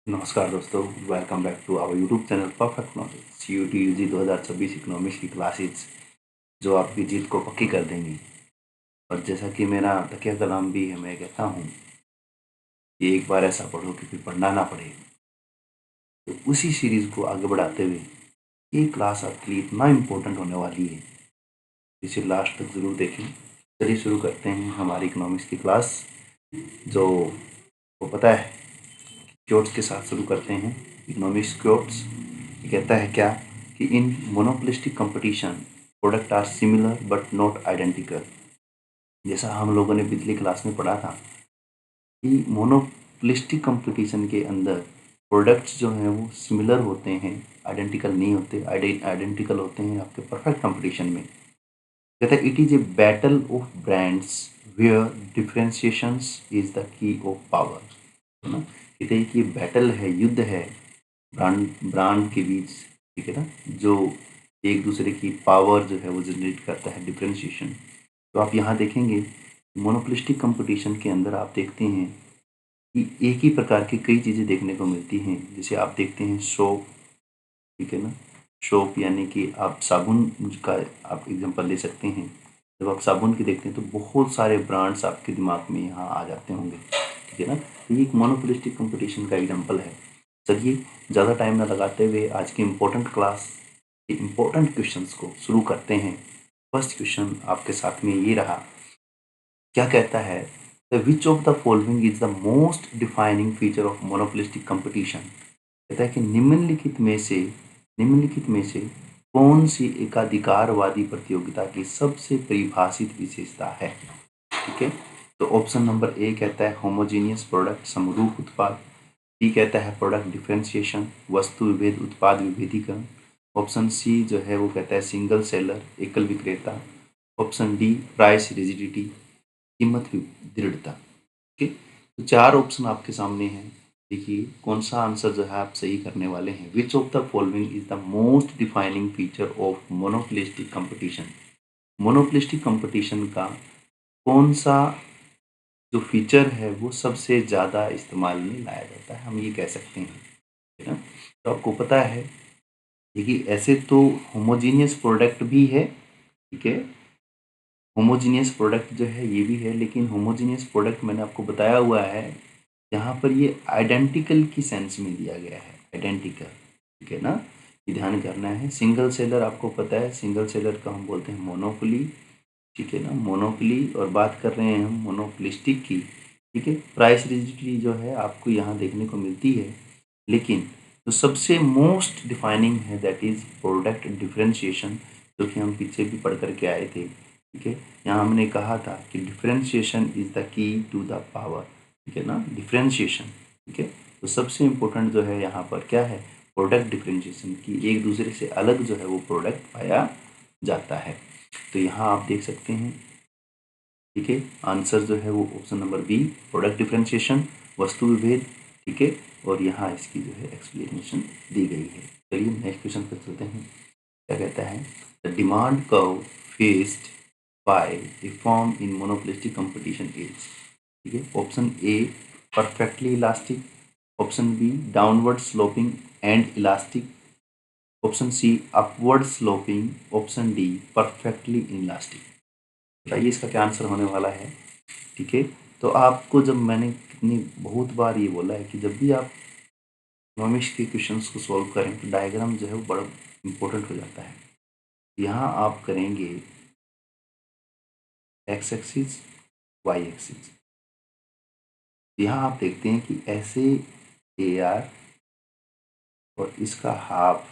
नमस्कार दोस्तों, welcome back to our YouTube channel Perfect Knowledge. CUT UG 2026 economics की classes जो आपकी जीत को पक्की कर देंगी। और जैसा कि मेरा तकिया कलाम भी है, मैं कहता हूँ कि एक बार ऐसा पढ़ो कि फिर पढ़ना ना पड़े। तो उसी सीरीज़ को आगे बढ़ाते हुए ये क्लास आपके लिए इतना इम्पोर्टेंट होने वाली है, इसे लास्ट तक ज़रूर देखें। चलिए शुरू करते हैं हमारी इकोनॉमिक्स की क्लास। जो वो पता है, क्योट्स के साथ शुरू करते हैं। इकोनॉमिक्स क्योट्स ये कहता है क्या कि in monopolistic competition product are similar but not identical. जैसा हम लोगों ने पिछली क्लास में पढ़ा था कि मोनोपोलिस्टिक कंपटीशन के अंदर प्रोडक्ट्स जो हैं वो सिमिलर होते हैं, आइडेंटिकल नहीं होते। आइडेंटिकल होते हैं आपके परफेक्ट कंपटीशन में। कहता है it is a battle of brands where differentiations is the key of power. है ना, कहते हैं कि बैटल है, युद्ध है ब्रांड ब्रांड के बीच। ठीक है ना, जो एक दूसरे की पावर जो है वो जनरेट करता है, डिफरेंशिएशन। तो आप यहाँ देखेंगे मोनोपोलिस्टिक कंपटीशन के अंदर आप देखते हैं कि एक ही प्रकार की कई चीज़ें देखने को मिलती हैं। जैसे आप देखते हैं सोप। ठीक है ना, सोप यानी कि आप साबुन का आप एग्जांपल ले सकते हैं। जब आप साबुन की देखते हैं तो बहुत सारे ब्रांड्स आपके दिमाग में यहाँ आ जाते होंगे। ठीक है ना, तो ये एक मोनोपोलिस्टिक कंपटीशन का एग्जांपल है। चलिए ज़्यादा टाइम ना लगाते हुए आज की इम्पोर्टेंट क्लास के इम्पोर्टेंट क्वेश्चंस को शुरू करते हैं। फर्स्ट क्वेश्चन आपके साथ में ये रहा। क्या कहता है, विच of the following is the most defining feature of monopolistic competition. कहता है कि निम्नलिखित में से कौन सी एकाधिकारवादी प्रतियोगिता की सबसे परिभाषित विशेषता है। ठीक है, तो ऑप्शन नंबर ए कहता है होमोजीनियस प्रोडक्ट, समरूप उत्पाद। बी कहता है प्रोडक्ट डिफरेंशिएशन, वस्तु विभेद, उत्पाद विभेदीकरण। ऑप्शन सी जो है वो कहता है सिंगल सेलर, एकल विक्रेता। ऑप्शन डी प्राइस रिजिडिटी, कीमत दृढ़ता। ठीक है, तो चार ऑप्शन आपके सामने हैं। देखिए कौन सा आंसर जो है आप सही करने वाले हैं। विच of the following is the most defining feature of monopolistic competition. Monopolistic competition का कौन सा जो फीचर है वो सबसे ज़्यादा इस्तेमाल में लाया जाता है, हम ये कह सकते हैं। है ना, तो आपको पता है, देखिए ऐसे तो होमोजीनियस प्रोडक्ट भी है। ठीक है, होमोजीनियस प्रोडक्ट जो है ये भी है, लेकिन होमोजीनियस प्रोडक्ट मैंने आपको बताया हुआ है यहाँ पर ये आइडेंटिकल की सेंस में दिया गया है, आइडेंटिकल। ठीक है ना, ये ध्यान करना है। सिंगल सेलर आपको पता है, सिंगल सेलर का हम बोलते हैं मोनोपोली। ठीक है ना, मोनोपोली। और बात कर रहे हैं हम मोनोपोलिस्टिक की। ठीक है, प्राइस रिजिडिटी जो है आपको यहाँ देखने को मिलती है, लेकिन जो सबसे मोस्ट डिफाइनिंग है दैट इज प्रोडक्ट डिफरेंशिएशन, जो कि हम पीछे भी पढ़ करके आए थे। ठीक है, यहाँ हमने कहा था कि differentiation is the key to the power. ठीक है ना, डिफरेंशिएशन। ठीक है, तो सबसे इम्पोर्टेंट जो है यहाँ पर क्या है, प्रोडक्ट डिफरेंशिएशन की, एक दूसरे से अलग जो है वो प्रोडक्ट पाया जाता है। तो यहाँ आप देख सकते हैं। ठीक है, आंसर जो है वो option number B, product differentiation, वस्तु विभेद। ठीक है, और यहाँ इसकी जो है एक्सप्लेनेशन दी गई है। चलिए नेक्स्ट क्वेश्चन पर चलते हैं। क्या कहता है, the demand curve faced by a form in monopolistic competition is. ठीक है, option A perfectly elastic, option B downward sloping and elastic, option C upward sloping, option D perfectly elastic. बताइए इसका क्या आंसर होने वाला है। ठीक है, तो आपको जब मैंने कितनी बहुत बार ये बोला है कि जब भी आप इकोनॉमिक्स के क्वेश्चंस को सॉल्व करें तो डायग्राम जो है वो बड़ा इंपॉर्टेंट हो जाता है। यहाँ आप करेंगे एक्स एक्सिस, वाई एक्सिस। यहाँ आप देखते हैं कि ऐसे ए आर और इसका हाफ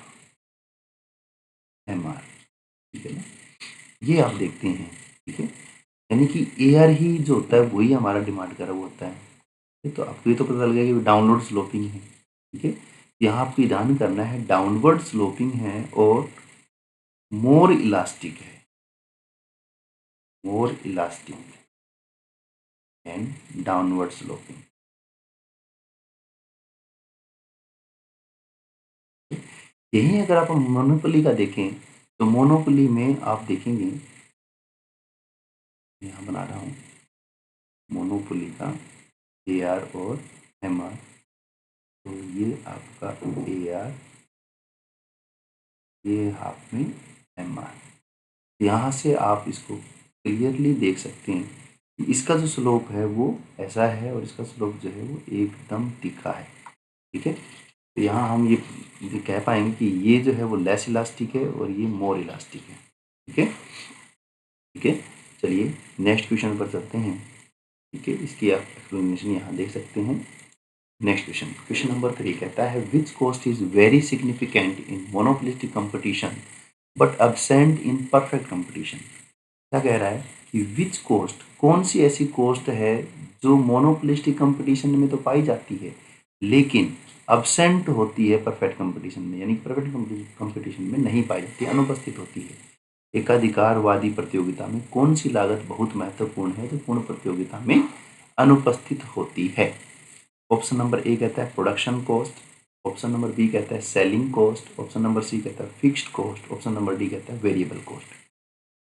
एम आर। ठीक है ना, ये आप देखते हैं। ठीक है, यानी कि ए आर ही जो होता है वही हमारा डिमांड का वो होता है। तो आपको ये तो पता चल गया कि डाउनवर्ड स्लोपिंग है। ठीक है, यहाँ आपको ध्यान करना है, डाउनवर्ड स्लोपिंग है और मोर इलास्टिक है, मोर इलास्टिक एंड डाउनवर्ड स्लोपिंग। यही अगर आप मोनोपोली का देखें तो मोनोपोली में आप देखेंगे, यहाँ बना रहा हूँ मोनोपोली का ए आर और एम आर। तो ये आपका AR, ये हाफ में MR। यहाँ से आप इसको क्लियरली देख सकते हैं कि इसका जो स्लोप है वो ऐसा है और इसका स्लोप जो है वो एकदम तीखा है। ठीक है, तो यहाँ हम ये कह पाएंगे कि ये जो है वो लेस इलास्टिक है और ये मोर इलास्टिक है। ठीक है, ठीक है, चलिए नेक्स्ट क्वेश्चन पर चलते हैं। ठीक है, इसकी आप एक्सप्लेनेशन यहाँ देख सकते हैं। नेक्स्ट क्वेश्चन, क्वेश्चन नंबर 3 कहता है which cost is very significant in monopolistic competition but absent in perfect competition. क्या कह रहा है कि विच कॉस्ट, कौन सी ऐसी कॉस्ट है जो मोनोपोलिस्टिक कंपटीशन में तो पाई जाती है लेकिन absent होती है परफेक्ट कंपटीशन में, यानी परफेक्ट कंपटीशन में नहीं पाई जाती, अनुपस्थित होती है। एकाधिकारवादी प्रतियोगिता में कौन सी लागत बहुत महत्वपूर्ण है तो पूर्ण प्रतियोगिता में अनुपस्थित होती है। ऑप्शन नंबर ए कहता है production cost, option number B कहता है selling cost, option number C कहता है fixed cost, option number D कहता है वेरिएबल कॉस्ट।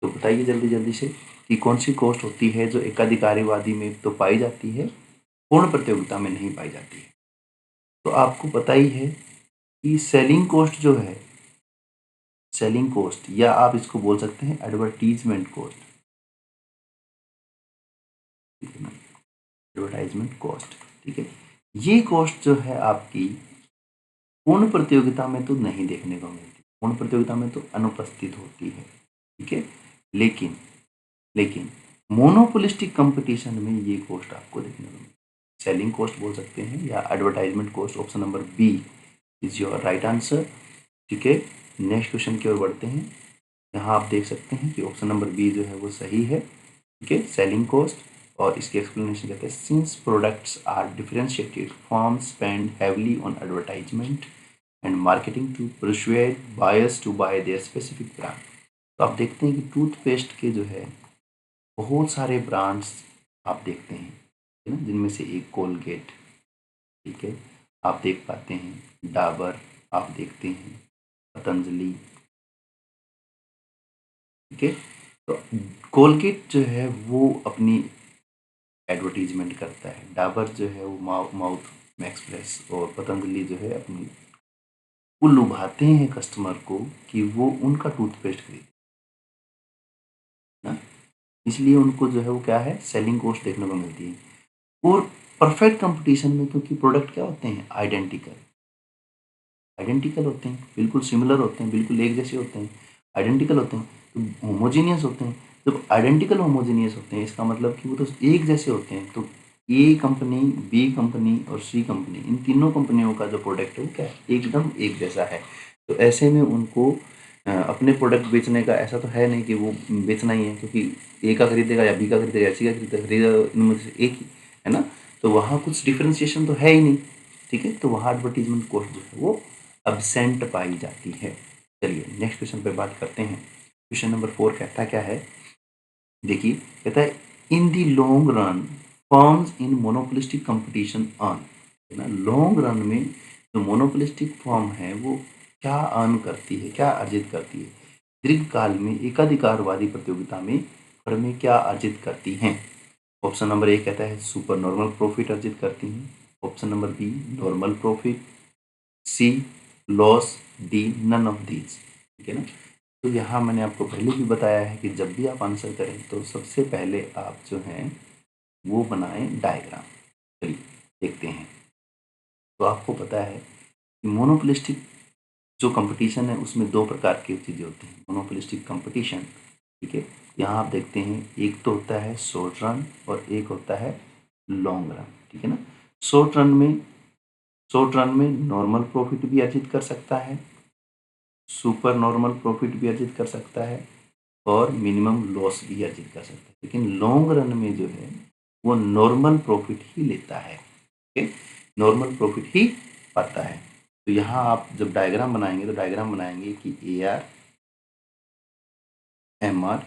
तो बताइए जल्दी जल्दी से कि कौन सी कॉस्ट होती है जो एकाधिकारवादी में तो पाई जाती है, पूर्ण प्रतियोगिता में नहीं पाई जाती है। तो आपको पता ही है कि सेलिंग कॉस्ट जो है, सेलिंग कॉस्ट या आप इसको बोल सकते हैं एडवर्टीजमेंट कॉस्ट, एडवर्टाइजमेंट कॉस्ट। ठीक है, ये कॉस्ट जो है आपकी पूर्ण प्रतियोगिता में तो नहीं देखने को मिलती, पूर्ण प्रतियोगिता में तो अनुपस्थित होती है। ठीक है, लेकिन लेकिन मोनोपोलिस्टिक कंपटीशन में ये कॉस्ट आपको देखने को मिलती है। सेलिंग कॉस्ट बोल सकते हैं या advertisement cost. Option number B is your right answer. ठीक है, नेक्स्ट क्वेश्चन की ओर बढ़ते हैं। यहाँ आप देख सकते हैं कि ऑप्शन नंबर बी जो है वो सही है। ठीक है, सेलिंग कॉस्ट, और इसकी एक्सप्लेनेशन कहते हैं since products are differentiated firms spend heavily on advertisement and marketing to persuade buyers to buy their specific brand. तो आप देखते हैं कि टूथपेस्ट के जो है बहुत सारे ब्रांड्स आप देखते हैं, है ना, जिनमें से एक कोलगेट, ठीक है, आप देख पाते हैं डाबर, आप देखते हैं पतंजलि। ठीक है, तो कोलगेट जो है वो अपनी एडवर्टीजमेंट करता है, डाबर जो है वो माउथ मैक्स फ्रेश, और पतंजलि जो है अपनी, वो लुभाते हैं कस्टमर को कि वो उनका टूथपेस्ट खरीदे ना, इसलिए उनको जो है वो क्या है सेलिंग कॉस्ट देखने को मिलती है। और परफेक्ट कंपटीशन में क्योंकि प्रोडक्ट क्या होते हैं आइडेंटिकल, आइडेंटिकल होते हैं, बिल्कुल सिमिलर होते हैं, बिल्कुल एक जैसे होते हैं, आइडेंटिकल होते हैं, तो होमोजीनियस होते हैं। जब आइडेंटिकल होमोजीनियस होते हैं इसका मतलब कि वो तो एक जैसे होते हैं, तो ए कंपनी, बी कंपनी और सी कंपनी, इन तीनों कंपनियों का जो प्रोडक्ट है वो क्या है एकदम एक जैसा है। तो ऐसे में उनको अपने प्रोडक्ट बेचने का ऐसा तो है नहीं कि वो बेचना ही है, क्योंकि ए का खरीदेगा या बी का खरीदेगा या सी का खरीदेगा, इनमें से एक ही है ना, तो वहाँ कुछ डिफ्रेंसिएशन तो है ही नहीं। ठीक है, तो वहाँ एडवर्टीजमेंट कॉस्ट जो है वो अब्सेंट पाई जाती है। चलिए नेक्स्ट क्वेश्चन पे बात करते हैं। क्वेश्चन नंबर 4 कहता क्या है, देखिए कहता है in the long run firms in monopolistic competition earn, है ना, लॉन्ग रन में जो मोनोपोलिस्टिक फर्म है वो क्या अर्न करती है, क्या अर्जित करती है, दीर्घकाल में एकाधिकारवादी प्रतियोगिता में फर्में क्या अर्जित करती हैं। ऑप्शन नंबर ए कहता है सुपर नॉर्मल प्रॉफिट अर्जित करती हैं, option number B normal profit, C loss, D none of these. ठीक है ना, तो यहाँ मैंने आपको पहले भी बताया है कि जब भी आप आंसर करें तो सबसे पहले आप जो हैं वो बनाएं डायग्राम। चलिए देखते हैं। तो आपको पता है कि मोनोपोलिस्टिक जो कंपटीशन है उसमें दो प्रकार की चीज़ें होती हैं, मोनोपोलिस्टिक कंपटीशन। ठीक है, यहाँ आप देखते हैं एक तो होता है शॉर्ट रन और एक होता है लॉन्ग रन। ठीक है ना, शॉर्ट रन में, शॉर्ट रन में नॉर्मल प्रॉफिट भी अर्जित कर सकता है, सुपर नॉर्मल प्रॉफिट भी अर्जित कर सकता है और मिनिमम लॉस भी अर्जित कर सकता है, लेकिन लॉन्ग रन में जो है वो नॉर्मल प्रॉफिट ही लेता है। ओके, नॉर्मल प्रॉफिट ही पाता है। तो यहाँ आप जब डायग्राम बनाएंगे तो डायग्राम बनाएंगे कि AR MR,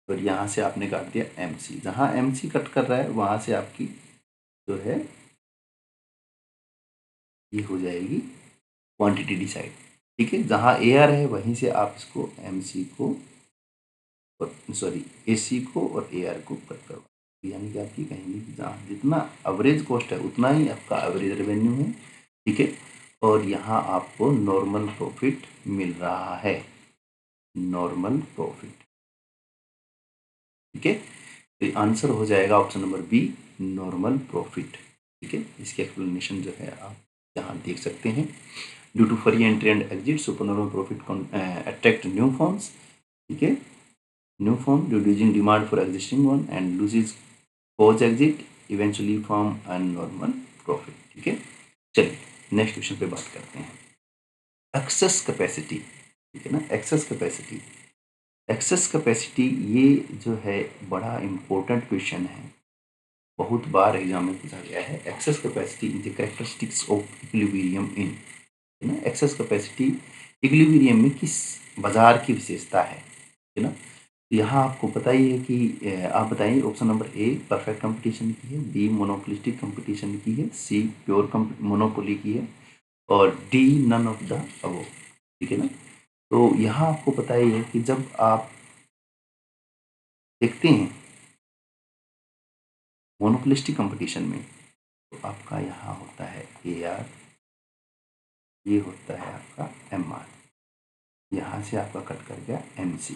और यहाँ से आपने काट दिया MC, जहाँ MC कट कर रहा है वहाँ से आपकी जो है ये हो जाएगी क्वांटिटी डिसाइड। ठीक है, जहाँ AR है वहीं से आप इसको MC को और सॉरी AC को और AR को कट करवा, यानी कि आपकी कहेंगे कि जहाँ जितना एवरेज कॉस्ट है उतना ही आपका एवरेज रेवेन्यू है, ठीक है। और यहाँ आपको नॉर्मल प्रॉफिट मिल रहा है, नॉर्मल प्रॉफिट, ठीक है। तो आंसर हो जाएगा option number B, normal profit, ठीक है। इसकी एक्सप्लेनेशन जो है आप यहाँ देख सकते हैं। Due to free entry and exit super normal profit attract new firms, ठीक है, new firm reducing demand for existing one and loses cause exit eventually from a normal profit, ठीक है। चलिए नेक्स्ट क्वेश्चन पे बात करते हैं। एक्सेस कैपेसिटी, ठीक है ना, एक्सेस कैपेसिटी, एक्सेस कैपेसिटी ये जो है बड़ा इंपॉर्टेंट क्वेश्चन है, बहुत बार एग्जाम में पूछा गया है। Access capacity is the characteristics of equilibrium इन, है ना, एक्सेस कैपेसिटी इक्विलिब्रियम में किस बाजार की विशेषता है ना। यहाँ आपको पता ही है कि आप बताइए option number a perfect competition की है, बी मोनोपोलिस्टिक कंपटीशन की है, सी प्योर मोनोपोली की है, और D none of the above, ठीक है ना। तो यहाँ आपको पता ही है कि जब आप देखते हैं मोनोपोलिस्टिक कंपटीशन में तो आपका यहाँ होता है ए आर, ये होता है आपका एम आर, यहाँ से आपका कट कर गया एम सी।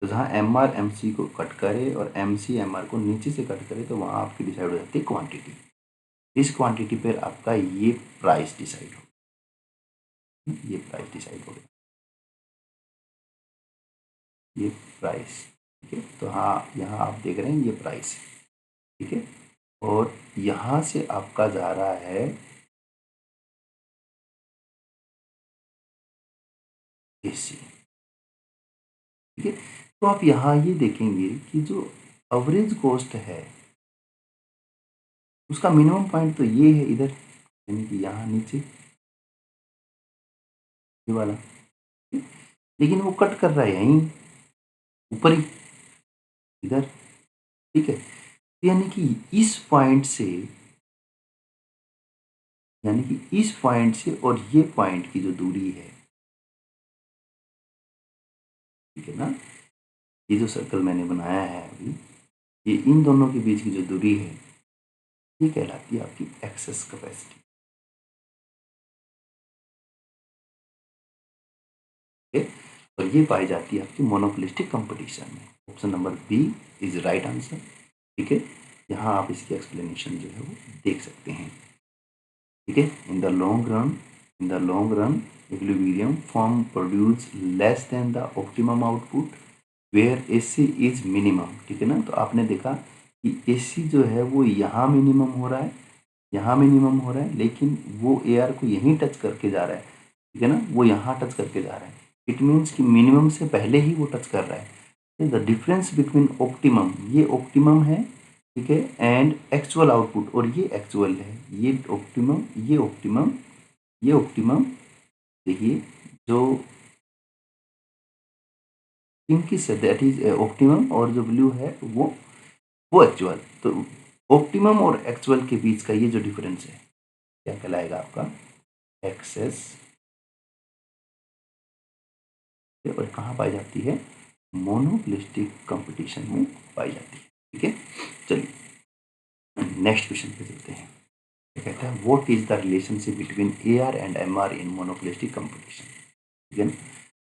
तो जहाँ एम आर एम सी को कट करे और एम सी एम आर को नीचे से कट करे तो वहाँ आपकी डिसाइड हो जाती है क्वांटिटी। इस क्वांटिटी पर आपका ये प्राइस डिसाइड हो, ये प्राइस डिसाइड हो गया, ये प्राइस, ठीक है। तो हाँ यहाँ आप देख रहे हैं ये प्राइस, ठीक है, और यहाँ से आपका जा रहा है एसी, ठीक है। तो आप यहाँ ये देखेंगे कि जो एवरेज कॉस्ट है उसका मिनिमम पॉइंट तो ये है इधर, यानी कि यहाँ नीचे ये वाला, लेकिन वो कट कर रहा है यहीं ऊपर ही इधर, ठीक है। यानी कि इस पॉइंट से, यानी कि इस पॉइंट से और ये पॉइंट की जो दूरी है, ठीक है ना, ये जो सर्कल मैंने बनाया है अभी, ये इन दोनों के बीच की जो दूरी है ये कहलाती है आपकी एक्सेस कैपेसिटी, ठीक है। और ये पाई जाती है आपकी मोनोपोलिस्टिक कंपटीशन में। Option number B is right answer, ठीक है। यहाँ आप इसकी एक्सप्लेनेशन जो है वो देख सकते हैं, ठीक है। In the long run, in the long run equilibrium firm produce less than the optimum output where AC is minimum, ठीक है ना। तो आपने देखा कि एसी जो है वो यहाँ मिनिमम हो रहा है, यहाँ मिनिमम हो रहा है, लेकिन वो एआर को यहीं टच करके जा रहा है, ठीक है ना, वो यहाँ टच करके जा रहा है। इट मीन्स कि मिनिमम से पहले ही वो टच कर रहा है। द डिफरेंस बिटवीन ऑप्टिमम, ये ऑप्टिमम है, ठीक है, एंड एक्चुअल आउटपुट, और ये एक्चुअल है, ये ऑप्टिमम, ये ऑप्टिमम, ये ऑप्टिमम, देखिए जो pink say that is optimum और जो ब्लू है वो एक्चुअल। तो ऑप्टिमम और एक्चुअल के बीच का ये जो डिफरेंस है क्या कहलाएगा आपका एक्सेस, और कहाँ पाई जाती है, मोनोपोलिस्टिक कंपटीशन में पाई जाती है, ठीक है। चलिए नेक्स्ट क्वेश्चन पे चलते हैं। क्या कहता है, what is the relationship between A R and M R in monopolistic competition, ठीक है ना।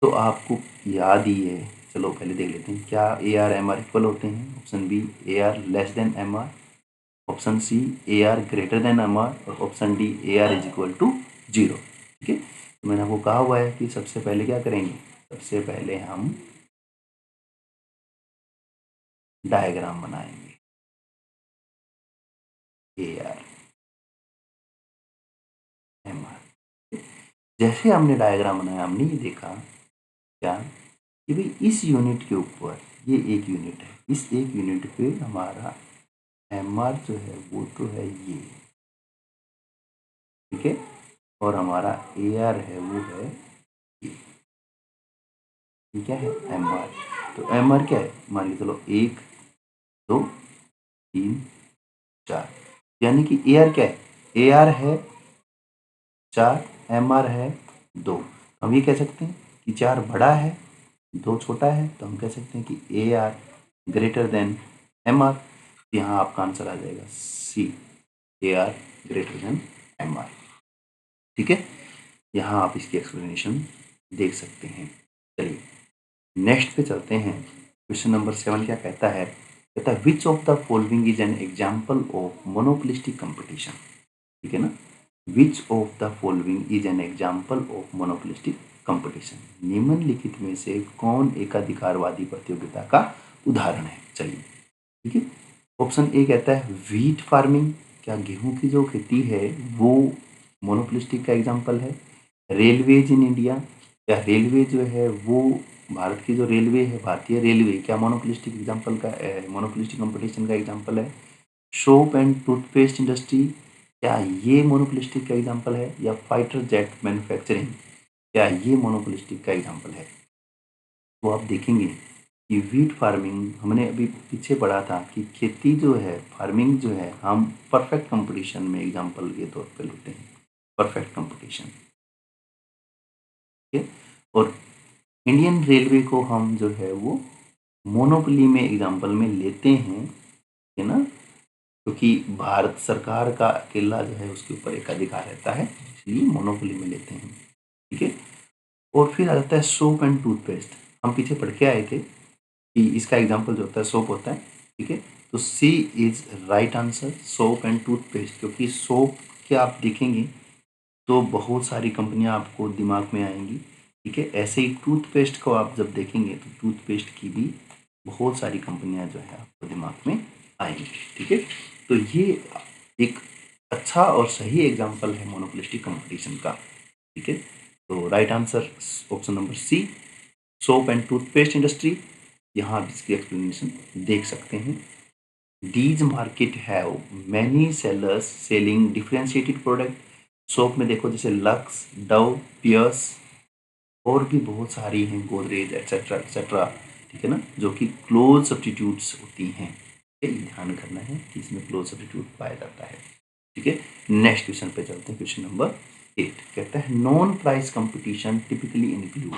तो आपको याद ही है, चलो पहले देख लेते हैं क्या A R M R equal होते हैं। Option B A R less than M R, option C A R greater than M R, और option D A R is equal to 0, ठीक है। तो मैंने आपको कहा हुआ है कि सबसे पहले क्या करेंगे, सबसे पहले हम डायग्राम बनाएंगे ए आर एम आर। जैसे हमने डायग्राम बनाया हमने ये देखा क्या कि भाई इस यूनिट के ऊपर ये एक यूनिट है, इस एक यूनिट पे हमारा एम आर जो है वो तो है ये, ठीक है, और हमारा ए आर है वो है ये, ये क्या है एम आर। तो एम आर क्या है, मान लीजिए चलो 1 2 3 4, यानी कि ए आर क्या है, ए आर है 4, एम आर है 2। हम ये कह सकते हैं कि 4 बड़ा है 2 छोटा है, तो हम कह सकते हैं कि A R greater than M R. यहाँ आपका आंसर आ जाएगा C, AR greater than MR। ठीक है, यहाँ आप इसकी एक्सप्लेनेशन देख सकते हैं। चलिए नेक्स्ट पे चलते हैं। क्वेश्चन नंबर 7 क्या कहता है? कहता है विच of the following is an example of monopolistic competition. ठीक है ना, विच of the following is an example of monopolistic competition. निम्नलिखित में से कौन एकाधिकारवादी प्रतियोगिता का उदाहरण है? चलिए ठीक है, ऑप्शन ए कहता है व्हीट फार्मिंग, क्या गेहूं की जो खेती है वो मोनोपोलिस्टिक का एग्जाम्पल है। रेलवेज इन इंडिया, क्या रेलवे जो है वो भारत की जो रेलवे है, भारतीय रेलवे, क्या मोनोपोलिस्टिक एग्जाम्पल का मोनोपोलिस्टिक कंपटीशन का एग्जाम्पल है। सोप एंड टूथपेस्ट इंडस्ट्री, क्या ये मोनोपोलिस्टिक का एग्जाम्पल है। या फाइटर जेट मैन्युफैक्चरिंग, क्या ये मोनोपोलिस्टिक का एग्जाम्पल है। तो आप देखेंगे कि वीट फार्मिंग हमने अभी पीछे पढ़ा था कि खेती जो है, फार्मिंग जो है, हम परफेक्ट कंपटीशन में एग्जाम्पल के तौर पे लेते हैं, परफेक्ट कंपटीशन। ठीक है, और इंडियन रेलवे को हम जो है वो मोनोपोली में एग्जाम्पल में लेते हैं, है ना, क्योंकि भारत सरकार का अकेला जो है उसके ऊपर एक अधिकार रहता है, इसलिए मोनोपोली में लेते हैं। ठीक है, और फिर आ जाता है सोप एंड टूथपेस्ट। हम पीछे पढ़ के आए थे कि इसका एग्जाम्पल जो होता है सोप होता है। ठीक है, तो C is right answer, soap and toothpaste, क्योंकि सोप के आप देखेंगे तो बहुत सारी कंपनियां आपको दिमाग में आएंगी। ठीक है, ऐसे ही टूथपेस्ट को आप जब देखेंगे तो टूथपेस्ट की भी बहुत सारी कंपनियां जो है आपको दिमाग में आएंगी। ठीक है, तो ये एक अच्छा और सही एग्जाम्पल है मोनोपोलिस्टिक कंपटीशन का। ठीक है, तो right answer option number C, soap and toothpaste industry. यहाँ आप इसकी एक्सप्लेनेशन देख सकते हैं। These market have many sellers selling differentiated product. Soap में देखो जैसे लक्स, डव, पियर्स और भी बहुत सारी हैं, गोदरेज एक्सेट्रा एक्सेट्रा। ठीक है ना, जो कि क्लोज सब्सटीट्यूट्स होती हैं। ये ध्यान करना है कि इसमें क्लोज सब्सटीट्यूट पाया जाता है। ठीक है, नेक्स्ट क्वेश्चन पे चलते हैं। क्वेश्चन नंबर 8 कहता है non price competition typically include.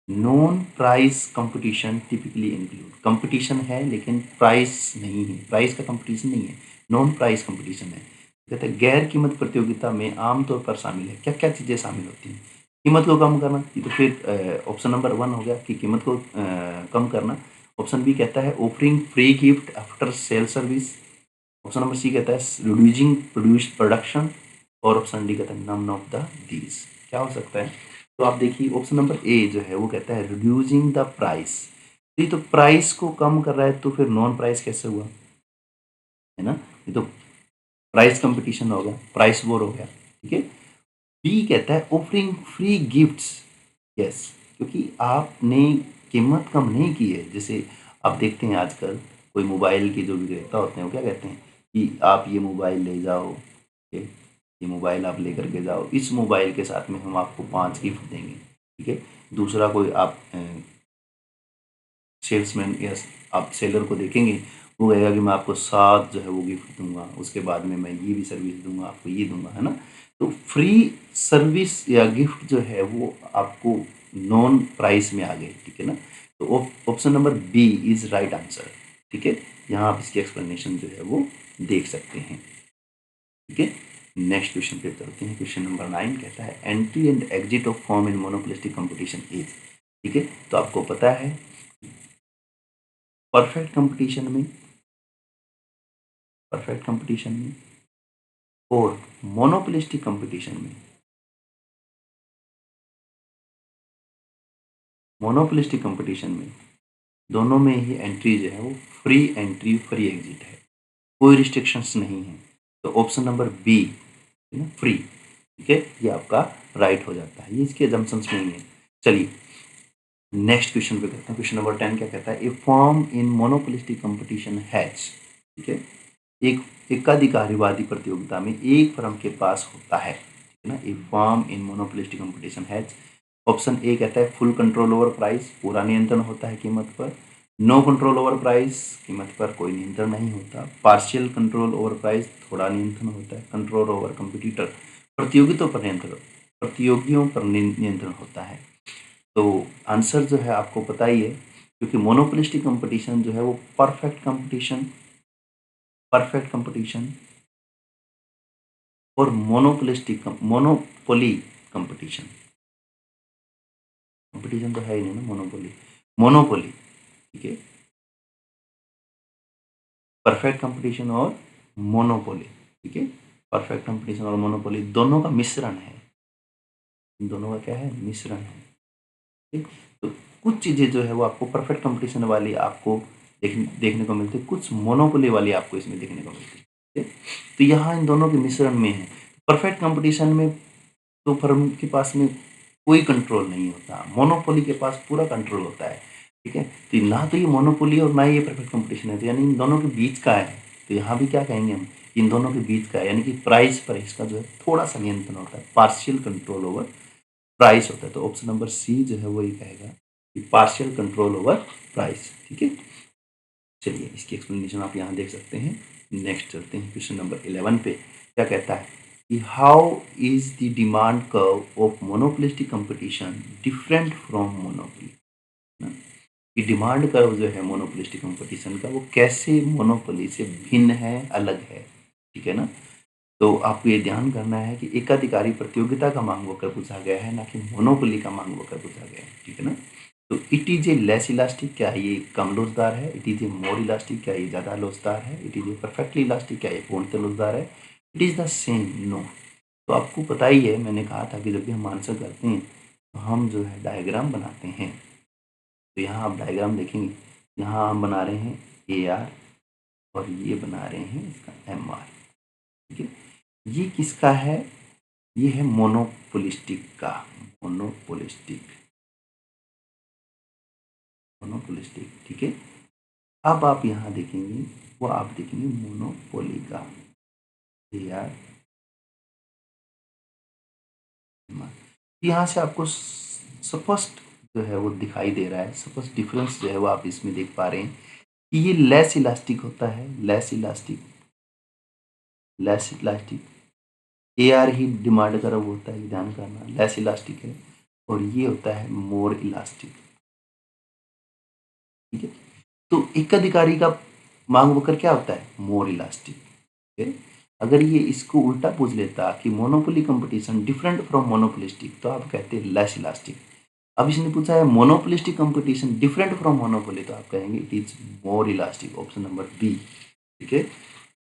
Non price competition typically include, competition है लेकिन प्राइस नहीं है, प्राइस का कंपटीशन नहीं है, नॉन प्राइस कंपटीशन है। कहते हैं गैर कीमत प्रतियोगिता में आमतौर पर शामिल है, क्या क्या चीज़ें शामिल होती हैं। कीमत को कम करना, ये तो फिर ऑप्शन नंबर 1 हो गया कि कीमत को कम करना। ऑप्शन बी कहता है offering free gift after sale service. Option number C कहता है रिड्यूसिंग प्रोड्यूस प्रोडक्शन। और ऑप्शन डी कहता है नन ऑफ द दीज। क्या हो सकता है? तो आप देखिए ऑप्शन नंबर ए जो है वो कहता है रिड्यूसिंग द प्राइस। ये तो प्राइस को कम कर रहा है, तो फिर नॉन प्राइस कैसे हुआ, है ना, ये तो प्राइस कंपटीशन हो गया, प्राइस वॉर हो गया। ठीक है, बी कहता है ऑफरिंग फ्री गिफ्ट्स। यस, क्योंकि आपने कीमत कम नहीं की है। जैसे आप देखते हैं आजकल कोई मोबाइल के जो विक्रेता होते हैं वो क्या कहते हैं कि आप ये मोबाइल ले जाओ, ठीक है, ये मोबाइल आप लेकर के जाओ, इस मोबाइल के साथ में हम आपको 5 गिफ्ट देंगे। ठीक है, दूसरा कोई आप सेल्समैन या आप सेलर को देखेंगे, वो कहेगा कि मैं आपको 7 जो है वो गिफ्ट दूंगा, उसके बाद में मैं ये भी सर्विस दूंगा, आपको ये दूंगा, है ना। तो फ्री सर्विस या गिफ्ट जो है वो आपको नॉन प्राइस में आ गए। ठीक है ना, तो option number B is right answer. ठीक है, यहाँ आप इसकी एक्सप्लेनेशन जो है वो देख सकते हैं। ठीक है, नेक्स्ट क्वेश्चन पे चलते हैं। क्वेश्चन नंबर 9 कहता है entry and exit of form in monopolistic competition is. ठीक है, तो आपको पता है परफेक्ट कंपटीशन में, परफेक्ट कंपटीशन में और मोनोपोलिस्टिक कंपटीशन में, मोनोपोलिस्टिक कंपटीशन में दोनों में ही एंट्री जो है वो फ्री एंट्री फ्री एग्जिट है, कोई रिस्ट्रिक्शंस नहीं है। तो ऑप्शन नंबर बी है ना, फ्री। ठीक है, ये आपका राइट हो जाता है, ये इसके एजम्पशंस में ही है। चलिए नेक्स्ट क्वेश्चन पे करते हैं। क्वेश्चन नंबर 10 क्या कहता है a form in monopolistic competition has. ठीक है, एक एकाधिकारवादी प्रतियोगिता में एक फर्म के पास होता है, ठीक है ना, a form in monopolistic competition has. Option A कहता है फुल कंट्रोल ओवर प्राइस, पूरा नियंत्रण होता है कीमत पर। नो कंट्रोल ओवर प्राइस, कीमत पर कोई नियंत्रण नहीं होता। पार्शियल कंट्रोल ओवर प्राइस, थोड़ा नियंत्रण होता है। कंट्रोल ओवर कंपिटिटर, प्रतियोगियों पर नियंत्रण, प्रतियोगियों पर नियंत्रण होता है। तो आंसर जो है आपको पता ही है, क्योंकि मोनोपोलिस्टिक कंपटीशन जो है वो परफेक्ट कंपटीशन परफेक्ट कंपटीशन और मोनोपोली कंपटीशन। कंपटीशन तो है ही नहीं ना, मोनोपोली, मोनोपोली, ठीक है। परफेक्ट कंपटीशन और मोनोपोली, ठीक है। परफेक्ट कंपटीशन और मोनोपोली दोनों का मिश्रण है, दोनों का क्या है, मिश्रण है, ठीक। तो कुछ चीजें जो है वो आपको परफेक्ट कंपटीशन वाली आपको देखने को मिलती है, कुछ मोनोपोली वाली आपको इसमें देखने को मिलती है, ठीक है। तो यहाँ इन दोनों के मिश्रण में है। परफेक्ट कंपटीशन में तो फर्म के पास में कोई कंट्रोल नहीं होता, मोनोपोली के पास पूरा कंट्रोल होता है, ठीक है। तो ना तो ये मोनोपोली और ना ये परफेक्ट कंपटीशन है, तो यानी इन दोनों के बीच का है। तो यहाँ भी क्या कहेंगे हम, इन दोनों के बीच का है, यानी कि प्राइस पर इसका जो है थोड़ा सा नियंत्रण होता है, पार्शियल कंट्रोल ओवर प्राइस होता है। तो ऑप्शन नंबर सी जो है वो ये कहेगा कि पार्शियल कंट्रोल ओवर प्राइस, ठीक है। चलिए इसकी एक्सप्लेनेशन आप यहाँ देख सकते हैं। नेक्स्ट चलते हैं क्वेश्चन नंबर 11 पे। क्या कहता है कि how is the demand curve of monopolistic competition different from monopoly. कि डिमांड कर्व जो है मोनोपोलिस्टिक कंपटीशन का वो कैसे मोनोपोली से भिन्न है, अलग है, ठीक है ना। तो आपको ये ध्यान करना है कि एकाधिकारी प्रतियोगिता का मांग वक्र पूछा गया है, ना कि मोनोपोली का मांग वक्र पूछा गया है, ठीक है ना। तो it is a less elastic, क्या ये कम लोचदार है। It is a more elastic, क्या ये ज़्यादा लोचदार है। It is a perfectly elastic, क्या ये पूर्णतः लोचदार है। It is the same, no. तो आपको पता ही है, मैंने कहा था कि जब भी हम आंसर करते हैं तो हम जो है डायग्राम बनाते हैं। तो यहाँ आप डायग्राम देखेंगे, यहाँ हम बना रहे हैं ए आर और ये बना रहे हैं इसका एम आर, ठीक है। ये किसका है, ये है मोनोपोलिस्टिक का, मोनोपोलिस्टिक, मोनोपोलिस्टिक, ठीक है। अब आप यहाँ देखेंगे, वो आप देखेंगे मोनोपोली का, यार यहाँ से आपको स्पष्ट जो है वो दिखाई दे रहा है, स्पष्ट डिफरेंस जो है वो आप इसमें देख पा रहे हैं कि ये लेस इलास्टिक होता है, less elastic, less elastic. A R he demand curve होता है, ध्यान करना, लेस इलास्टिक है। और ये होता है मोर इलास्टिक, ठीक है। तो एकाधिकारी का मांग वक्र क्या होता है, मोर इलास्टिक, ठीक है। अगर ये इसको उल्टा पूछ लेता कि monopoly competition different from monopolistic, तो आप कहते हैं लेस इलास्टिक। अब इसने पूछा है monopolistic competition different from monopoly, तो आप कहेंगे it is more elastic, option number B, ठीक है।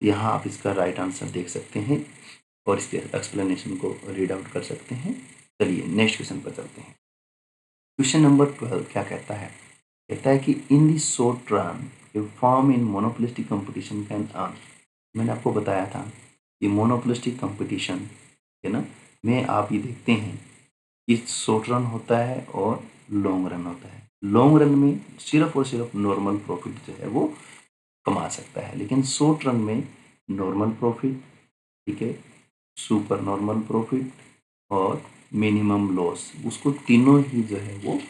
यहाँ आप इसका राइट आंसर देख सकते हैं और इसके एक्सप्लेनेशन को रीड आउट कर सकते हैं। चलिए नेक्स्ट क्वेश्चन पर चलते हैं। क्वेश्चन नंबर 12 क्या कहता है, कहता है कि in the short run a form in monopolistic competition can earn. मैंने आपको बताया था कि मोनोपोलिस्टिक कंपटीशन है ना में आप ये देखते हैं कि शॉर्ट रन होता है और लॉन्ग रन होता है। लॉन्ग रन में सिर्फ और सिर्फ नॉर्मल प्रॉफिट जो है वो कमा सकता है, लेकिन शॉर्ट रन में नॉर्मल प्रॉफिट, ठीक है, सुपर नॉर्मल प्रॉफिट और मिनिमम लॉस, उसको तीनों ही जो है वो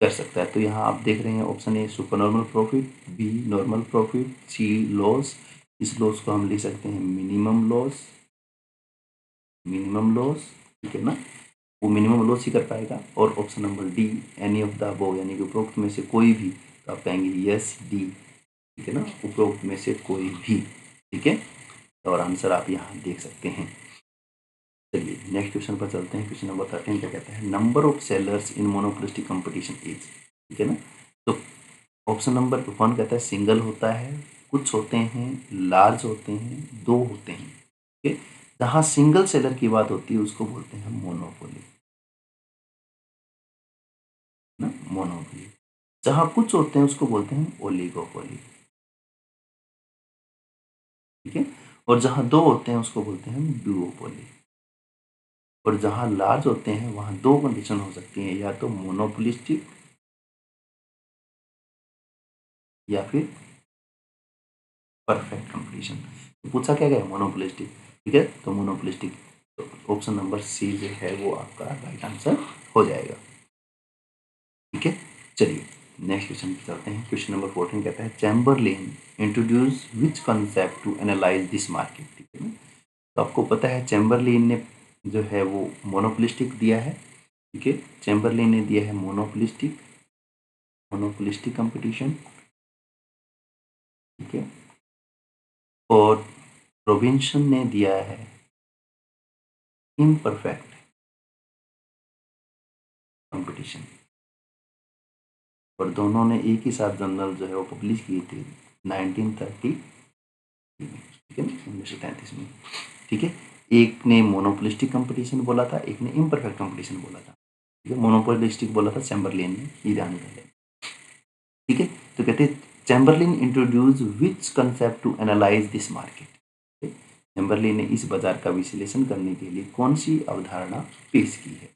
कर सकता है। तो यहाँ आप देख रहे हैं option A super normal profit, B normal profit, C loss. इस लॉस को हम लिख सकते हैं मिनिमम लॉस, मिनिमम लॉस, ठीक है ना, वो मिनिमम लॉस ही कर पाएगा। और option number D any of the above, यानी कि उपरोक्त में से कोई भी, तो आप कहेंगे यस डी, ठीक है ना, उपरोक्त में से कोई भी, ठीक है। और आंसर आप यहाँ देख सकते हैं। चलिए नेक्स्ट क्वेश्चन पर चलते हैं। क्वेश्चन नंबर 13 क्या कहता है, number of sellers in monopolistic competition is, ठीक है ना। तो ऑप्शन नंबर 1 कहता है सिंगल होता है, कुछ होते हैं, लार्ज होते हैं, दो होते हैं, ठीक है। जहाँ सिंगल सेलर की बात होती है उसको बोलते हैं मोनोपोली, ना, मोनोपोली। जहाँ कुछ होते हैं उसको बोलते हैं ओलिगोपोली, ठीक है। और जहाँ दो होते हैं उसको बोलते हैं डुओपोली। और जहाँ लार्ज होते हैं वहाँ दो कंडीशन हो सकती हैं, या तो मोनोपोलिस्टिक या फिर परफेक्ट कंपटीशन। तो पूछा क्या गया, मोनोपोलिस्टिक, ठीक है। तो मोनोपोलिस्टिक, तो ऑप्शन नंबर सी जो है वो आपका राइट आंसर हो जाएगा, ठीक है। चलिए नेक्स्ट क्वेश्चन पे चलते हैं। क्वेश्चन नंबर 14 कहता है Chamberlin introduce which concept to analyse this market, ठीक है ना। तो आपको पता है चैम्बरलेन ने जो है वो मोनोपोलिस्टिक दिया है, ठीक है। चैम्बरलेन ने दिया है मोनोपोलिस्टिक, मोनोपोलिस्टिक कंपटीशन, ठीक है। और रॉबिन्सन ने दिया है इम्परफेक्ट कंपटीशन, और दोनों ने एक ही साथ जर्नल जो है वो पब्लिश किए थे 1930 में, ठीक है, 1933 में। ठीक है, एक ने मोनोपोलिस्टिक कंपटीशन बोला था, एक ने इम्परफेक्ट कंपटीशन बोला था। ठीक है, मोनोपोलिस्टिक बोला था चैम्बरलेन ने, ये ध्यान रखें। ठीक है, तो कहते हैं Chamberlin introduce which concept to analyse this market. Chamberlin ने इस बाजार का विश्लेषण करने के लिए कौन सी अवधारणा पेश की है?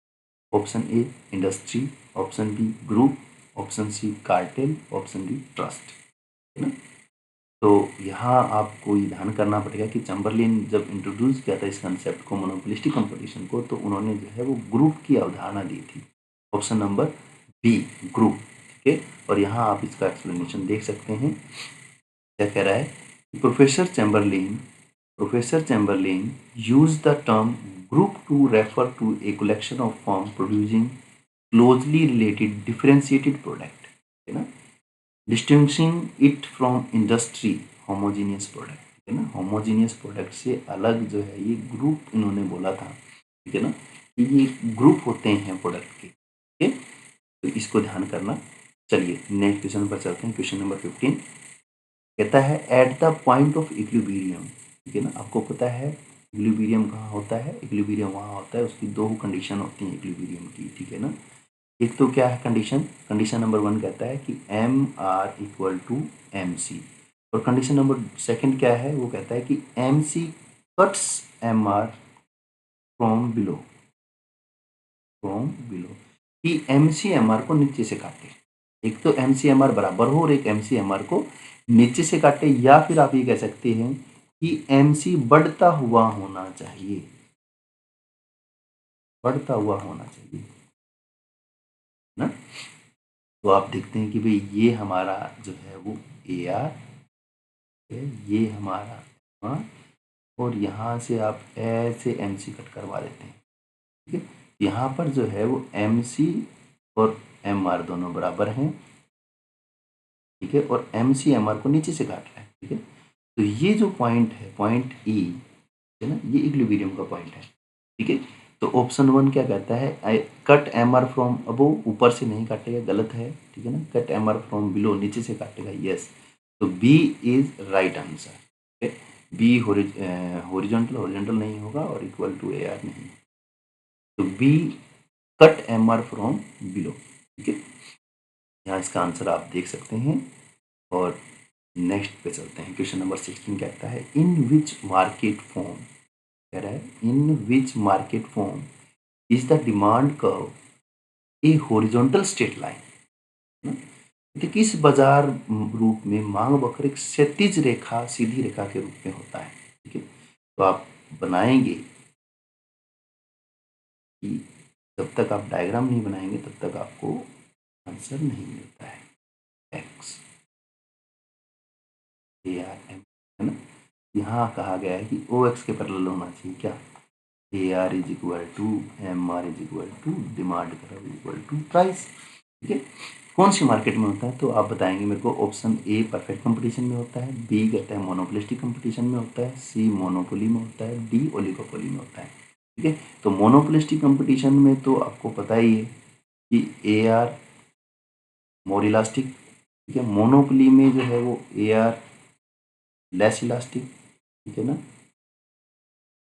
Option A industry, option B group, option C cartel, option D trust, है ना। तो यहाँ आपको ये ध्यान करना पड़ेगा कि चैम्बरलेन जब इंट्रोड्यूस किया था इस कंसेप्ट को, मोनोपोलिस्टिक कंपटीशन को, तो उन्होंने जो है वो ग्रुप की अवधारणा दी थी। Option number B group. ठीक है, और यहाँ आप इसका एक्सप्लेनेशन देख सकते हैं। क्या कह रहा है? Professor Chamberlin use the term group to refer to a collection of firm producing closely related differentiated product, है ना, distinguishing it from industry homogeneous product, ठीक है ना। होमोजीनियस प्रोडक्ट से अलग जो है ये ग्रुप इन्होंने बोला था, ठीक है ना, कि ये ग्रुप होते हैं प्रोडक्ट के, ठीक है, तो इसको ध्यान करना। चलिए नेक्स्ट क्वेश्चन पर चलते हैं। क्वेश्चन नंबर 15 कहता है at the point of equilibrium, ठीक है ना। आपको पता है इक्विलिब्रियम कहाँ होता है? इक्विलिब्रियम वहाँ होता है, उसकी दो कंडीशन होती हैं इक्विलिब्रियम की, ठीक है ना। एक तो क्या है कंडीशन? कंडीशन नंबर 1 कहता है कि M R equal to M C, और कंडीशन नंबर सेकंड क्या है? वो कहता है कि M C cuts M R from below, कि एम सी एम आर को नीचे से काटे। एक तो एम सी एम आर बराबर हो और एक एम सी एम आर को नीचे से काटे, या फिर आप ये कह सकते हैं कि एम सी बढ़ता हुआ होना चाहिए, बढ़ता हुआ होना चाहिए ना। तो आप देखते हैं कि भाई ये हमारा जो है वो ए आर है, ये हमारा हाँ, और यहाँ से आप ऐसे एम सी कट करवा देते हैं, ठीक है। यहाँ पर जो है वो एम सी और एम आर दोनों बराबर हैं, ठीक है, और एम सी एम आर को नीचे से काट रहा है, ठीक है। तो ये जो पॉइंट है, पॉइंट ई, है ना, ये इक्विलिब्रियम का पॉइंट है, ठीक है। तो ऑप्शन 1 क्या कहता है? I cut M R from above, ऊपर से नहीं काटेगा, गलत है, ठीक है ना। Cut M R from below, नीचे से काटेगा, यस। तो बी इज राइट आंसर, ठीक है। बी हॉरिजॉन्टल हॉरिजॉन्टल नहीं होगा और इक्वल टू ए आर नहीं, तो B cut M R from below, ठीक है। यहाँ इसका आंसर आप देख सकते हैं। और नेक्स्ट पे चलते हैं। क्वेश्चन नंबर 16 कहता है इन विच मार्केट फॉर्म, कह रहा है in which market form is the demand curve a horizontal straight line. तो किस बाजार रूप में मांग वक्र एक क्षैतिज रेखा, सीधी रेखा के रूप में होता है, ठीक है। तो आप बनाएंगे कि जब तक आप डायग्राम नहीं बनाएंगे तब तक आपको आंसर नहीं मिलता है। एक्स ए आर एम, है ना। यहाँ कहा गया है कि ओ एक्स के पैरेलल होना चाहिए क्या? A R is equal to M R is equal to demand curve equal to price, ठीक है। कौन सी मार्केट में होता है? तो आप बताएंगे मेरे को। ऑप्शन ए परफेक्ट कंपटीशन में होता है, बी कहता है मोनोपोलिस्टिक कंपटीशन में होता है, सी मोनोपोली में होता है, डी ओलिगोपोली में होता है, ठीक है। तो मोनोपोलिस्टिक कंपटीशन में तो आपको पता ही है कि ए आर मोर इलास्टिक, ठीक है। मोनोपोली में जो है वो ए आर लेस इलास्टिक, ठीक है ना।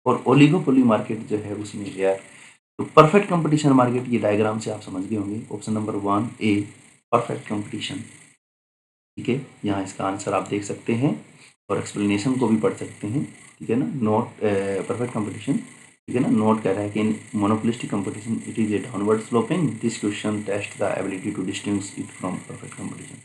और ओलिगोपोली मार्केट जो है उसमें ए आर, तो परफेक्ट कंपटीशन मार्केट, ये डायग्राम से आप समझ गए होंगे। Option number 1 a perfect competition, ठीक है। यहाँ इसका आंसर आप देख सकते हैं और एक्सप्लेनेशन को भी पढ़ सकते हैं, ठीक है ना। नोट परफेक्ट कंपटीशन, ठीक है ना। नोट कह रहा है कि in monopolistic competition it is a downward sloping, this question test the ability to distinguish it from perfect competition.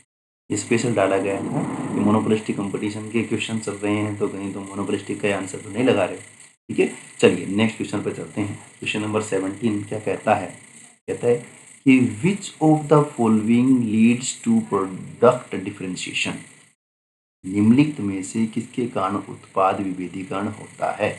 ये स्पेशल डाला गया था कि मोनोपोलिस्टिक कंपटीशन के क्वेश्चन चल रहे हैं तो कहीं तो मोनोपोलिस्टिक का आंसर तो नहीं लगा रहे, ठीक है। चलिए नेक्स्ट क्वेश्चन पर चलते हैं। क्वेश्चन नंबर 17 क्या कहता है? कहता है कि which of the following leads to product differentiation, निम्नलिखित में से किसके कारण उत्पाद विभेदीकरण होता है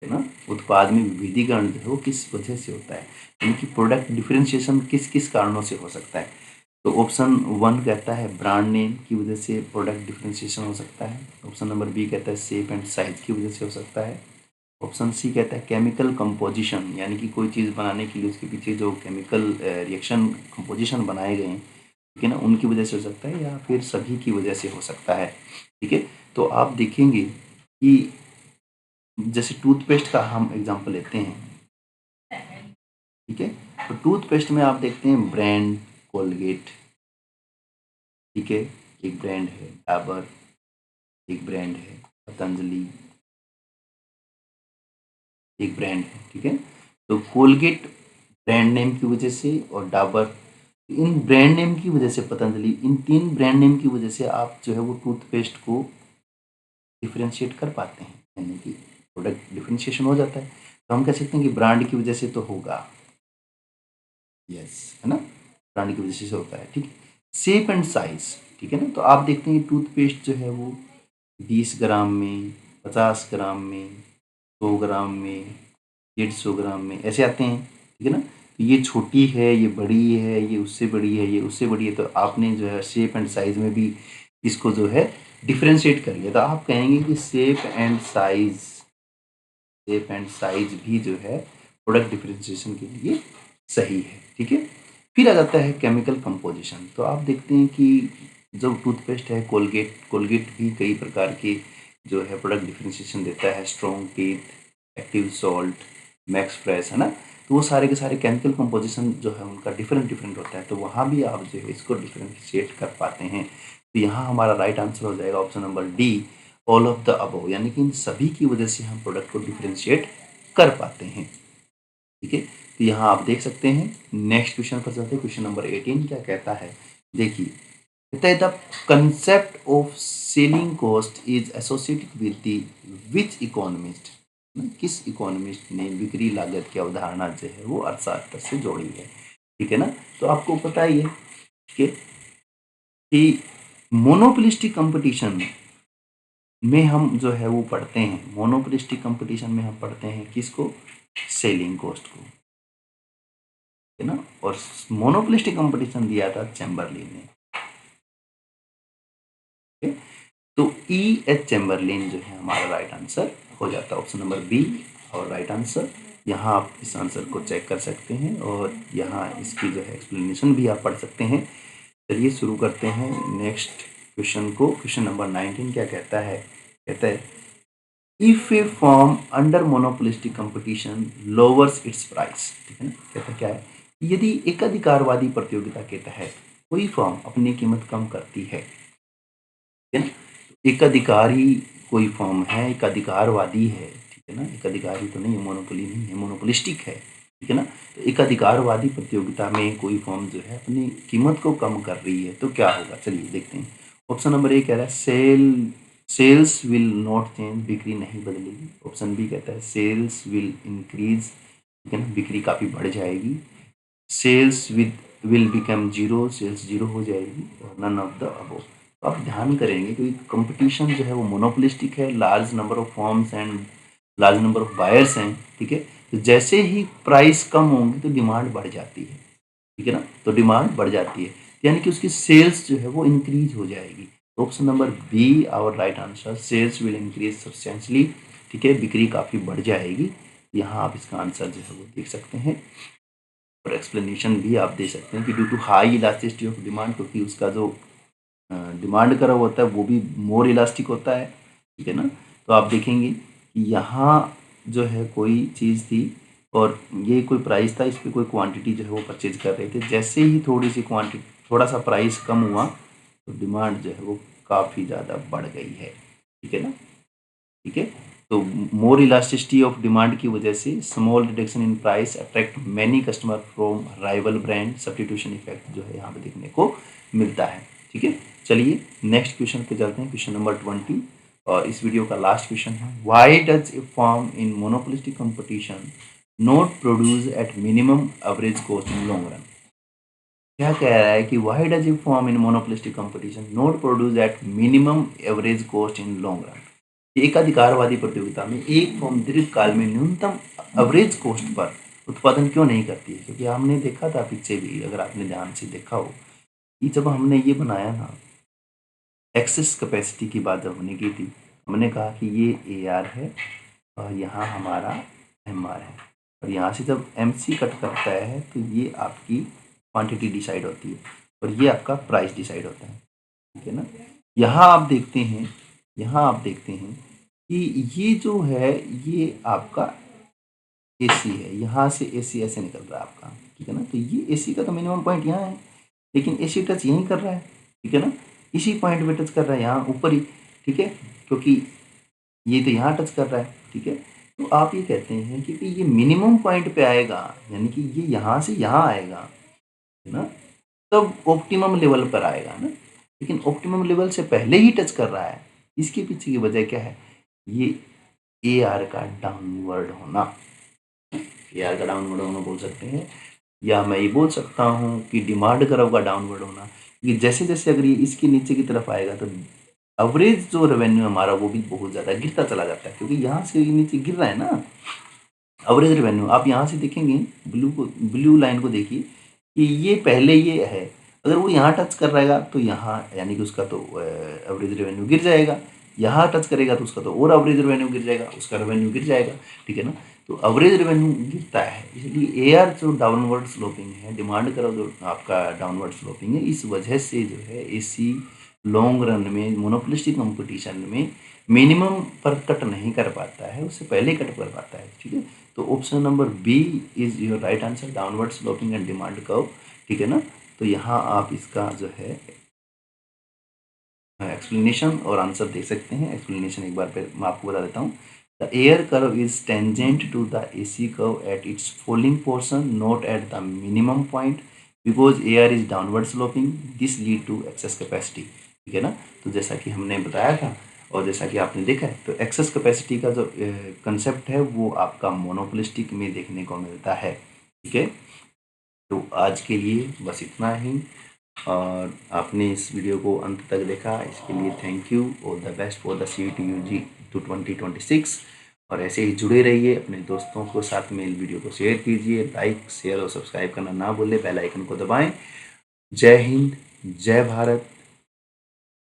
ना। उत्पाद में विभेदीकरण जो है वो किस वजह से होता है, यानी कि प्रोडक्ट डिफरेंशिएशन किस किस कारणों से हो सकता है। तो ऑप्शन 1 कहता है ब्रांड नेम की वजह से प्रोडक्ट डिफरेंशिएशन हो सकता है। ऑप्शन नंबर बी कहता है शेप एंड साइज की वजह से हो सकता है। ऑप्शन सी कहता है केमिकल कंपोजिशन, यानी कि कोई चीज़ बनाने के लिए उसके पीछे जो केमिकल रिएक्शन कंपोजिशन बनाए गए हैं, ठीक है ना, उनकी वजह से हो सकता है, या फिर सभी की वजह से हो सकता है। ठीक है, तो आप देखेंगे कि जैसे टूथपेस्ट का हम एग्जांपल लेते हैं, ठीक है, तो टूथपेस्ट में आप देखते हैं ब्रांड कोलगेट, ठीक है, एक ब्रांड है डाबर, एक ब्रांड है पतंजलि, एक ब्रांड है, ठीक है। तो कोलगेट ब्रांड नेम की वजह से और डाबर, इन ब्रांड नेम की वजह से, पतंजलि, इन तीन ब्रांड नेम की वजह से आप जो है वो टूथपेस्ट को डिफरेंशिएट कर पाते हैं, यानी कि प्रोडक्ट डिफरेंशिएशन हो जाता है। तो हम कह सकते हैं कि ब्रांड की वजह से तो होगा, यस, है ना, ब्रांड की वजह से होता है, ठीक है। शेप एंड साइज, ठीक है ना, तो आप देखते हैं टूथपेस्ट जो है वो 20 ग्राम में, 50 ग्राम में, 100 ग्राम में, 150 ग्राम में ऐसे आते हैं, ठीक है ना। तो ये छोटी है, ये बड़ी है, ये उससे बड़ी है, ये उससे बड़ी है, तो आपने जो है शेप एंड साइज में भी इसको जो है डिफरेंशिएट कर लिया। तो आप कहेंगे कि शेप एंड साइज भी जो है प्रोडक्ट डिफरेंशिएशन के लिए सही है, ठीक है। फिर आ जाता है केमिकल कंपोजिशन। तो आप देखते हैं कि जो टूथपेस्ट है कोलगेट, कोलगेट भी कई प्रकार के जो है प्रोडक्ट डिफरेंशिएशन देता है, strong teeth, active salt, max fresh, है ना। तो वो सारे के सारे केमिकल कंपोजिशन जो है उनका डिफरेंट डिफरेंट होता है, तो वहाँ भी आप जो है इसको डिफरेंशिएट कर पाते हैं। तो यहाँ हमारा राइट आंसर हो जाएगा option number D, all of the above, यानी कि इन सभी की वजह से हम प्रोडक्ट को डिफरेंशिएट कर पाते हैं, ठीक है। तो यहाँ आप देख सकते हैं। नेक्स्ट क्वेश्चन पर चलते हैं। क्वेश्चन नंबर 18 क्या कहता है, देखिए, कहता है the concept of selling cost is associated with the which economist, किस इकोनॉमिस्ट ने बिक्री लागत की अवधारणा जो है वो अर्थशास्त्र से जोड़ी है, ठीक है ना। तो आपको पता ही है कि मोनोपोलिस्टिक कंपटीशन में हम जो है वो पढ़ते हैं, मोनोपोलिस्टिक कंपटीशन में हम पढ़ते हैं किसको, सेलिंग कॉस्ट को, है ना। और मोनोपोलिस्टिक कंपटीशन दिया था चैम्बरलिन ने, ठीक है? तो ई एच चैम्बरलिन जो है हमारा राइट आंसर हो जाता है, ऑप्शन नंबर बी और राइट आंसर। यहाँ आप इस आंसर को चेक कर सकते हैं और यहाँ इसकी जो है एक्सप्लेनेशन भी आप पढ़ सकते हैं। चलिए शुरू करते हैं नेक्स्ट क्वेश्चन को। क्वेश्चन नंबर 19 क्या कहता है, कहता है if A form under monopolistic competition lowers it's price, ठीक है ना। कहता क्या है, यदि एकाधिकारवादी प्रतियोगिता के तहत कोई फॉर्म अपनी कीमत कम करती है, ठीक है ना। एकाधिकारी कोई फॉर्म है, एकाधिकारवादी है, ठीक है ना, एकाधिकारी तो नहीं है, मोनोपोली नहीं है, मोनोपोलिस्टिक है, ठीक है ना। तो एकाधिकारवादी प्रतियोगिता में कोई फॉर्म जो है अपनी कीमत को कम कर रही है, तो क्या होगा, चलिए देखते हैं। ऑप्शन नंबर ए कह रहा है सेल्स विल नॉट चेंज, बिक्री नहीं बदलेगी। ऑप्शन बी कहता है सेल्स विल इंक्रीज, ठीक है ना, बिक्री काफ़ी बढ़ जाएगी। Sales will become zero, sales zero हो जाएगी, और नन ऑफ द अबव। तो आप ध्यान करेंगे कि कंपटीशन जो है वो मोनोपोलिस्टिक है, large number of forms and large number of buyers हैं, ठीक है। तो जैसे ही प्राइस कम होंगी तो डिमांड बढ़ जाती है, ठीक है ना, तो डिमांड बढ़ जाती है, यानी कि उसकी सेल्स जो है वो इंक्रीज हो जाएगी। Option number B our right answer, sales will increase substantially, ठीक है, बिक्री काफ़ी बढ़ जाएगी। यहाँ आप इसका आंसर जो है वो देख सकते हैं और एक्सप्लेनेशन भी आप दे सकते हैं कि due to high elasticity of demand, क्योंकि उसका जो डिमांड करा होता है वो भी मोर इलास्टिक होता है, ठीक है ना। तो आप देखेंगे कि यहाँ जो है कोई चीज़ थी और ये कोई प्राइस था, इस पर कोई क्वांटिटी जो है वो परचेज कर रहे थे, जैसे ही थोड़ी सी क्वांटिटी, थोड़ा सा प्राइस कम हुआ तो डिमांड जो है वो काफ़ी ज़्यादा बढ़ गई है, ठीक है ना, ठीक है। तो मोर इलास्टिसिटी ऑफ डिमांड की वजह से small reduction in price attract many customer from rival brand, substitution effect जो है यहाँ पे देखने को मिलता है, ठीक है। चलिए नेक्स्ट क्वेश्चन पे चलते हैं, क्वेश्चन नंबर 20, और इस वीडियो का लास्ट क्वेश्चन है, why does a form in monopolistic competition not produce at minimum average cost in long run. क्या कह रहा है कि why does a form in monopolistic competition not produce at minimum average cost in long run. एकाधिकारवादी प्रतियोगिता में एक form दीर्घकाल में न्यूनतम एवरेज कॉस्ट पर उत्पादन क्यों नहीं करती है, क्योंकि हमने देखा था पीछे भी, अगर आपने ध्यान से देखा हो कि जब हमने ये बनाया ना, एक्सेस कैपेसिटी की बात जब होने की थी, हमने कहा कि ये ए आर है और यहाँ हमारा एम आर है, और यहाँ से जब एम सी कट करता है तो ये आपकी क्वांटिटी डिसाइड होती है और ये आपका प्राइस डिसाइड होता है, ठीक है ना। यहाँ आप देखते हैं, यहाँ आप देखते हैं कि ये जो है ये आपका एसी है, यहाँ से एसी ऐसे निकल रहा है आपका, ठीक है ना। तो ये एसी का तो मिनिमम पॉइंट यहाँ है, लेकिन एसी टच यहीं कर रहा है, ठीक है ना, इसी पॉइंट पे टच कर रहा है, यहाँ ऊपर ही, ठीक है, क्योंकि ये तो यहाँ टच कर रहा है, ठीक है। तो आप ये कहते हैं कि ये मिनिमम पॉइंट पे आएगा, यानी कि ये यहाँ से यहाँ आएगा, है ना, तब ऑप्टिमम लेवल पर आएगा ना। लेकिन ऑप्टिमम लेवल से पहले ही टच कर रहा है, इसके पीछे की वजह क्या है, ये ए आर का डाउनवर्ड होना, ए आर का डाउनवर्ड होना बोल सकते हैं, या मैं ये बोल सकता हूँ कि डिमांड कर्व का डाउनवर्ड होना, क्योंकि जैसे जैसे अगर ये इसके नीचे की तरफ आएगा तो एवरेज जो रेवेन्यू हमारा वो भी बहुत ज़्यादा गिरता चला जाता है, क्योंकि यहाँ से नीचे गिर रहा है ना एवरेज रेवेन्यू। आप यहाँ से देखेंगे, ब्लू लाइन को देखिए कि ये पहले ये है, अगर वो यहाँ टच कर रहेगा तो यहाँ यानी कि उसका तो एवरेज रेवेन्यू गिर जाएगा, यहाँ टच करेगा तो उसका तो और एवरेज रेवेन्यू गिर जाएगा, उसका रेवेन्यू गिर जाएगा, ठीक है ना। तो एवरेज रेवेन्यू गिरता है, इसलिए ए आर जो डाउनवर्ड स्लोपिंग है, डिमांड करो जो आपका डाउनवर्ड स्लोपिंग है, इस वजह से जो है ए सी लॉन्ग रन में मोनोपोलिस्टिक कंपटीशन में मिनिमम पर कट नहीं कर पाता है, उससे पहले कट कर पाता है, ठीक है। तो option number B is your right answer, downward sloping and demand curve, ठीक है ना। तो यहाँ आप इसका जो है एक्सप्लेनेशन और आंसर दे सकते हैं। एक्सप्लेनेशन एक बार फिर मैं आपको बता देता हूँ। The AR curve is tangent to the A C curve at its falling portion, not at the minimum point, because AR is downward sloping, this lead to excess capacity, ठीक है ना। तो जैसा कि हमने बताया था और जैसा कि आपने देखा है, तो एक्सेस कैपेसिटी का जो कंसेप्ट है वो आपका मोनोपोलिस्टिक में देखने को मिलता है, ठीक है। तो आज के लिए बस इतना ही, और आपने इस वीडियो को अंत तक देखा, इसके लिए thank you. All the best for the CET-UG 2026, और ऐसे ही जुड़े रहिए, अपने दोस्तों को साथ में इस वीडियो को शेयर कीजिए, लाइक शेयर और सब्सक्राइब करना ना भूलें, बेल आइकन को दबाएं। जय हिंद, जय भारत।